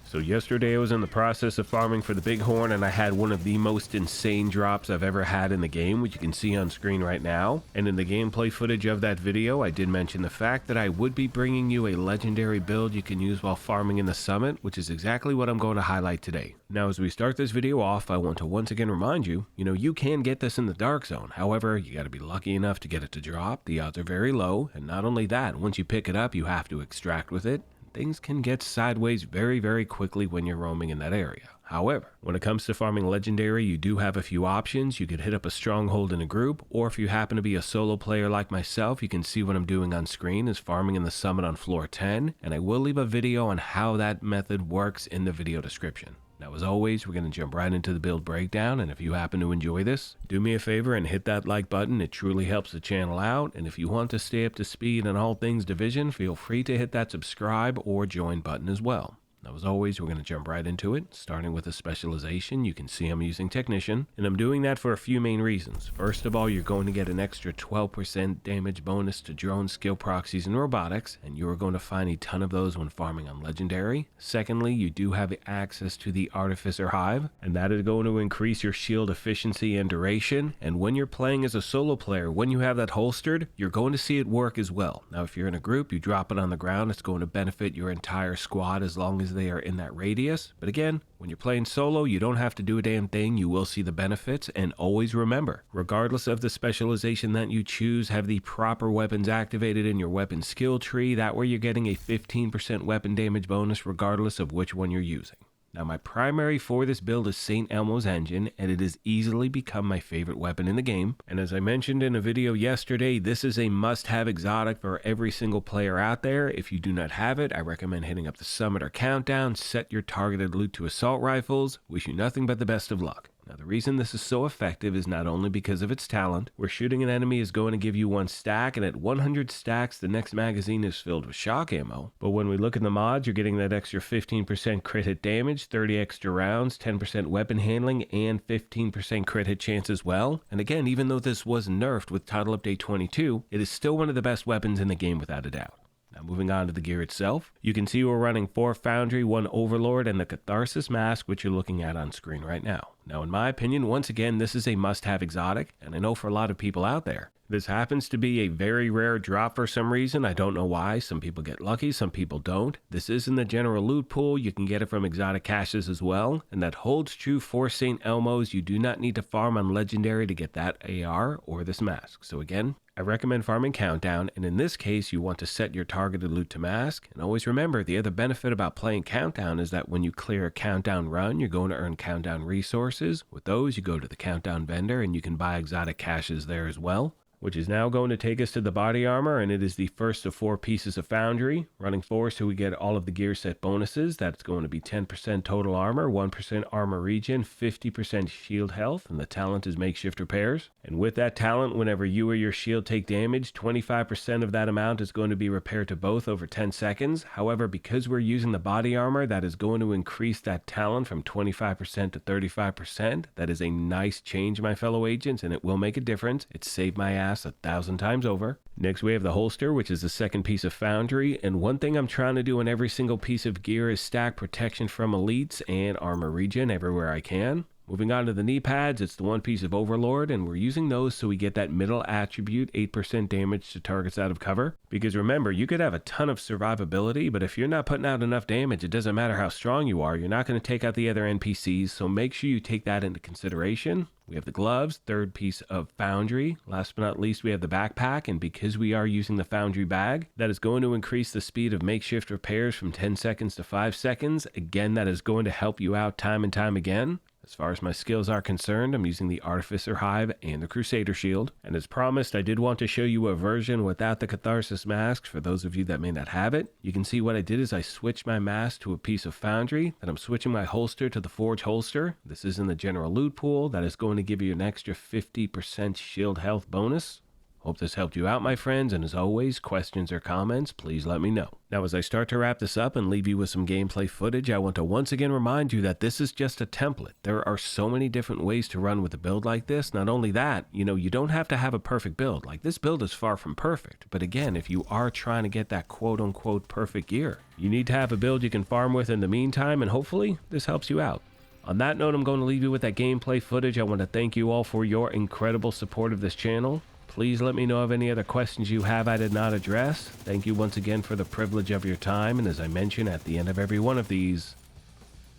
So yesterday I was in the process of farming for the Bighorn and I had one of the most insane drops I've ever had in the game, which you can see on screen right now. And in the gameplay footage of that video, I did mention the fact that I would be bringing you a legendary build you can use while farming in the summit, which is exactly what I'm going to highlight today. Now as we start this video off, I want to once again remind you, you can get this in the dark zone. However, you got to be lucky enough to get it to drop. The odds are very low, and not only that, once you pick it up, you have to extract with it. Things can get sideways very, very quickly when you're roaming in that area. However, when it comes to farming legendary, you do have a few options. You could hit up a stronghold in a group, or if you happen to be a solo player like myself, you can see what I'm doing on screen is farming in the summit on floor 10, and I will leave a video on how that method works in the video description. Now, as always, we're going to jump right into the build breakdown, and if you happen to enjoy this, do me a favor and hit that like button. It truly helps the channel out, and if you want to stay up to speed on all things Division, feel free to hit that subscribe or join button as well. Now, as always, we're going to jump right into it, starting with a specialization. You can see I'm using Technician, and I'm doing that for a few main reasons. First of all, you're going to get an extra 12% damage bonus to drone skill proxies and robotics, and you're going to find a ton of those when farming on Legendary. Secondly, you do have access to the Artificer Hive, and that is going to increase your shield efficiency and duration, and when you're playing as a solo player, when you have that holstered, you're going to see it work as well. Now, if you're in a group, you drop it on the ground, it's going to benefit your entire squad as long as they are in that radius. But again, when you're playing solo, you don't have to do a damn thing. You will see the benefits, and always remember, regardless of the specialization that you choose, have the proper weapons activated in your weapon skill tree. That way you're getting a 15% weapon damage bonus regardless of which one you're using. Now, my primary for this build is St. Elmo's engine, and it has easily become my favorite weapon in the game. And as I mentioned in a video yesterday, this is a must-have exotic for every single player out there. If you do not have it, I recommend hitting up the summit or countdown, set your targeted loot to assault rifles. Wish you nothing but the best of luck. Now, the reason this is so effective is not only because of its talent, where shooting an enemy is going to give you one stack, and at 100 stacks, the next magazine is filled with shock ammo. But when we look at the mods, you're getting that extra 15% crit hit damage, 30 extra rounds, 10% weapon handling, and 15% crit hit chance as well. And again, even though this was nerfed with Title Update 22, it is still one of the best weapons in the game without a doubt. Now, moving on to the gear itself, you can see we're running 4 Foundry, 1 Overlord, and the Catharsis Mask, which you're looking at on screen right now. Now, in my opinion, once again, this is a must-have exotic, and I know for a lot of people out there, this happens to be a very rare drop for some reason. I don't know why. Some people get lucky, some people don't. This is in the general loot pool. You can get it from exotic caches as well, and that holds true for St. Elmo's. You do not need to farm on Legendary to get that AR or this mask. So again, I recommend farming Countdown, and in this case, you want to set your targeted loot to mask. And always remember, the other benefit about playing Countdown is that when you clear a Countdown run, you're going to earn Countdown resources. With those, you go to the Countdown vendor, and you can buy exotic caches there as well. Which is now going to take us to the body armor, and it is the first of 4 pieces of Foundry. Running 4 so we get all of the gear set bonuses. That's going to be 10% total armor, 1% armor regen, 50% shield health, and the talent is makeshift repairs. And with that talent, whenever you or your shield take damage, 25% of that amount is going to be repaired to both over 10 seconds. However, because we're using the body armor, that is going to increase that talent from 25% to 35%. That is a nice change, my fellow agents, and it will make a difference. It saved my ass 1,000 times over. Next, we have the holster, which is the second piece of Foundry, and one thing I'm trying to do in every single piece of gear is stack protection from elites and armor regen everywhere I can. Moving on to the knee pads, it's the one piece of Overlord, and we're using those so we get that middle attribute, 8% damage to targets out of cover. Because remember, you could have a ton of survivability, but if you're not putting out enough damage, it doesn't matter how strong you are, you're not going to take out the other NPCs, so make sure you take that into consideration. We have the gloves, third piece of Foundry. Last but not least, we have the backpack, and because we are using the Foundry bag, that is going to increase the speed of makeshift repairs from 10 seconds to 5 seconds. Again, that is going to help you out time and time again. As far as my skills are concerned, I'm using the Artificer Hive and the Crusader Shield. And as promised, I did want to show you a version without the Catharsis Mask for those of you that may not have it. You can see what I did is I switched my mask to a piece of Foundry, and I'm switching my holster to the Forge holster. This is in the general loot pool. That is going to give you an extra 50% shield health bonus. Hope this helped you out, my friends, and as always, questions or comments, please let me know. Now, as I start to wrap this up and leave you with some gameplay footage, I want to once again remind you that this is just a template. There are so many different ways to run with a build like this. Not only that, you don't have to have a perfect build. Like, this build is far from perfect. But again, if you are trying to get that quote-unquote perfect gear, you need to have a build you can farm with in the meantime, and hopefully this helps you out. On that note, I'm going to leave you with that gameplay footage. I want to thank you all for your incredible support of this channel. Please let me know of any other questions you have I did not address. Thank you once again for the privilege of your time, and as I mention at the end of every one of these,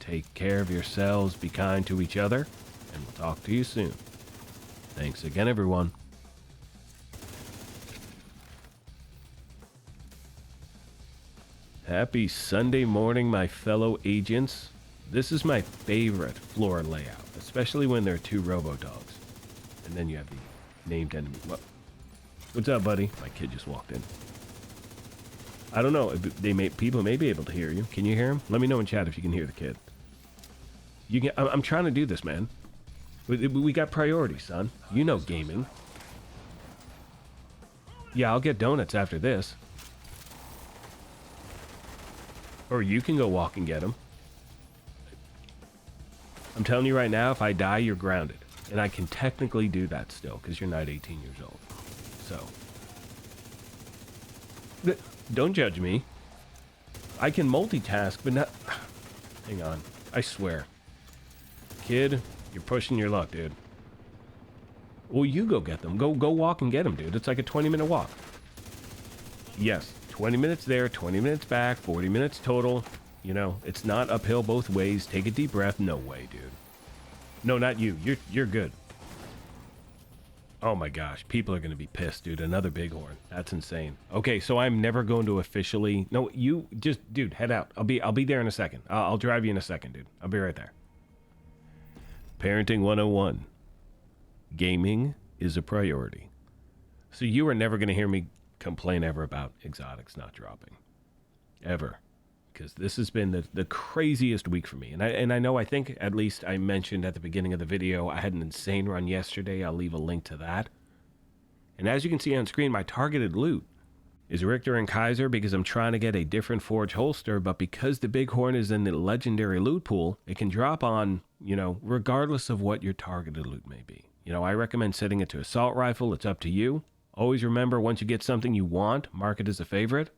take care of yourselves, be kind to each other, and we'll talk to you soon. Thanks again, everyone. Happy Sunday morning, my fellow agents. This is my favorite floor layout, especially when there are two robo-dogs. And then you have the named enemy. What's up, buddy? My kid just walked in. I don't know. People may be able to hear you. Can you hear him? Let me know in chat if you can hear the kid. I'm trying to do this, man. We got priorities, son. You know gaming. Yeah, I'll get donuts after this. Or you can go walk and get them. I'm telling you right now, if I die, you're grounded. And I can technically do that still, because you're not 18 years old. So. Don't judge me. I can multitask, but not... Hang on. I swear. Kid, you're pushing your luck, dude. Well, you go get them. Go walk and get them, dude. It's like a 20-minute walk. Yes, 20 minutes there, 20 minutes back, 40 minutes total. It's not uphill both ways. Take a deep breath. No way, dude. No, not you. You're good. Oh my gosh, people are going to be pissed, dude. Another Bighorn. That's insane. Okay, so I'm never going to officially... No, you just... Dude, head out. I'll be there in a second. I'll drive you in a second, dude. I'll be right there. Parenting 101. Gaming is a priority. So you are never going to hear me complain ever about exotics not dropping. Ever. Because this has been the craziest week for me. And I think at least I mentioned at the beginning of the video, I had an insane run yesterday. I'll leave a link to that. And as you can see on screen, my targeted loot is Richter and Kaiser because I'm trying to get a different Forge holster, but because the Bighorn is in the legendary loot pool, it can drop on, regardless of what your targeted loot may be. I recommend setting it to assault rifle. It's up to you. Always remember, once you get something you want, mark it as a favorite.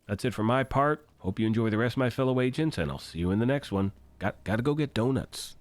That's it for my part. Hope you enjoy the rest, my fellow agents, and I'll see you in the next one. Gotta go get donuts.